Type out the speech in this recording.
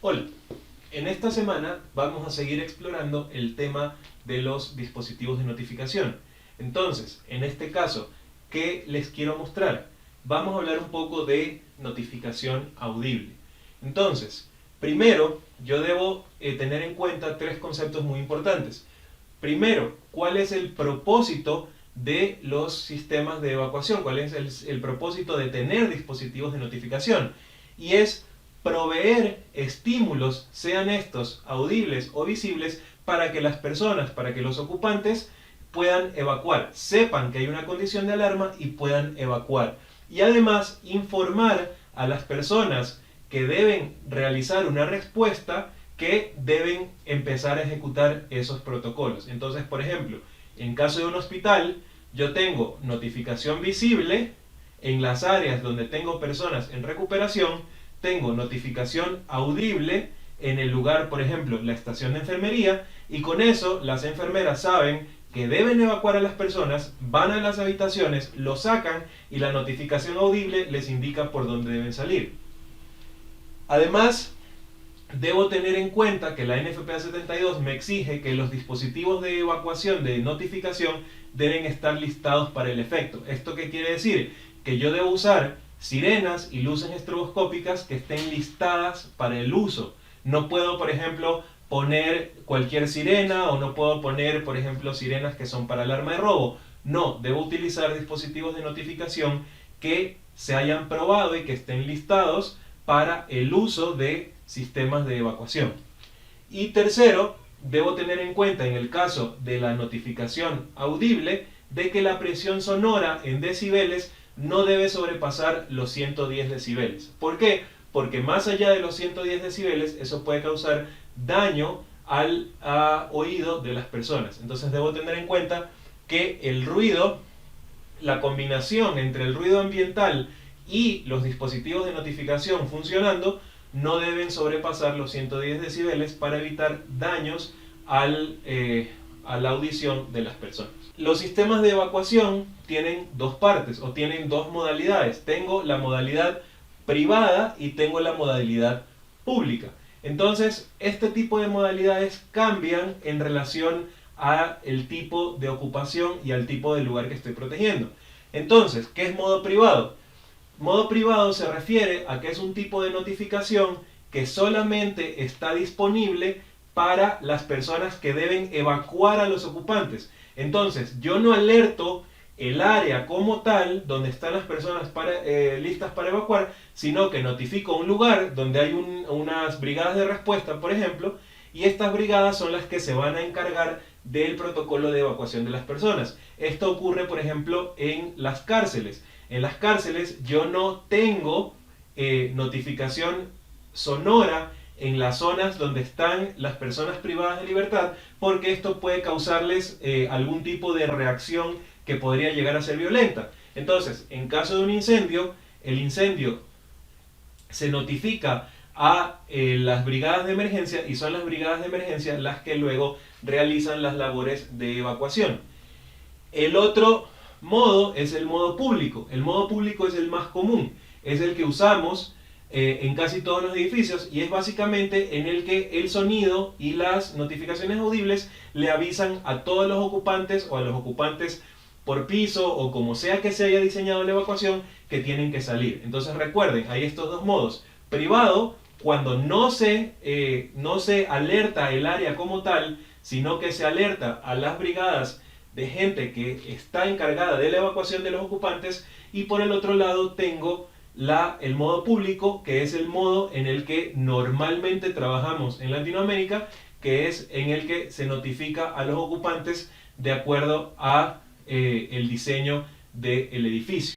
Hola, en esta semana vamos a seguir explorando el tema de los dispositivos de notificación. Entonces, en este caso, ¿qué les quiero mostrar? Vamos a hablar un poco de notificación audible. Entonces, primero, yo debo tener en cuenta tres conceptos muy importantes. Primero, ¿cuál es el propósito de los sistemas de evacuación? ¿Cuál es el propósito de tener dispositivos de notificación? Y es proveer estímulos, sean estos audibles o visibles, para que las personas, para que los ocupantes puedan evacuar, sepan que hay una condición de alarma y puedan evacuar. Y además informar a las personas que deben realizar una respuesta que deben empezar a ejecutar esos protocolos. Entonces, por ejemplo, en caso de un hospital, yo tengo notificación visible en las áreas donde tengo personas en recuperación, tengo notificación audible en el lugar, por ejemplo, la estación de enfermería, y con eso las enfermeras saben que deben evacuar a las personas, van a las habitaciones, lo sacan y la notificación audible les indica por dónde deben salir. Además, debo tener en cuenta que la NFPA 72 me exige que los dispositivos de evacuación de notificación deben estar listados para el efecto. ¿Esto qué quiere decir? Que yo debo usar sirenas y luces estroboscópicas que estén listadas para el uso. No puedo, por ejemplo, poner cualquier sirena, o no puedo poner, por ejemplo, sirenas que son para alarma de robo. No, debo utilizar dispositivos de notificación que se hayan probado y que estén listados para el uso de sistemas de evacuación. Y tercero, debo tener en cuenta en el caso de la notificación audible de que la presión sonora en decibeles no debe sobrepasar los 110 decibeles. ¿Por qué? Porque más allá de los 110 decibeles eso puede causar daño al oído de las personas. Entonces debo tener en cuenta que el ruido, la combinación entre el ruido ambiental y los dispositivos de notificación funcionando, no deben sobrepasar los 110 decibeles para evitar daños a la audición de las personas. Los sistemas de evacuación tienen dos partes o tienen dos modalidades. Tengo la modalidad privada y tengo la modalidad pública. Entonces, este tipo de modalidades cambian en relación a el tipo de ocupación y al tipo de lugar que estoy protegiendo. Entonces, ¿qué es modo privado? Modo privado se refiere a que es un tipo de notificación que solamente está disponible para las personas que deben evacuar a los ocupantes. Entonces, yo no alerto el área como tal donde están las personas listas para evacuar, sino que notifico un lugar donde hay unas brigadas de respuesta, por ejemplo, y estas brigadas son las que se van a encargar del protocolo de evacuación de las personas. Esto ocurre, por ejemplo, en las cárceles. En las cárceles yo no tengo notificación sonora en las zonas donde están las personas privadas de libertad, porque esto puede causarles algún tipo de reacción que podría llegar a ser violenta. Entonces, en caso de un incendio, el incendio se notifica a las brigadas de emergencia, y son las brigadas de emergencia las que luego realizan las labores de evacuación. El otro modo es el modo público. El modo público es el más común, es el que usamos en casi todos los edificios, y es básicamente en el que el sonido y las notificaciones audibles le avisan a todos los ocupantes, o a los ocupantes por piso o como sea que se haya diseñado la evacuación, que tienen que salir. Entonces recuerden, hay estos dos modos. Privado, cuando no se alerta el área como tal, sino que se alerta a las brigadas de gente que está encargada de la evacuación de los ocupantes. Y por el otro lado tengo el modo público, que es el modo en el que normalmente trabajamos en Latinoamérica, que es en el que se notifica a los ocupantes de acuerdo a el diseño del edificio.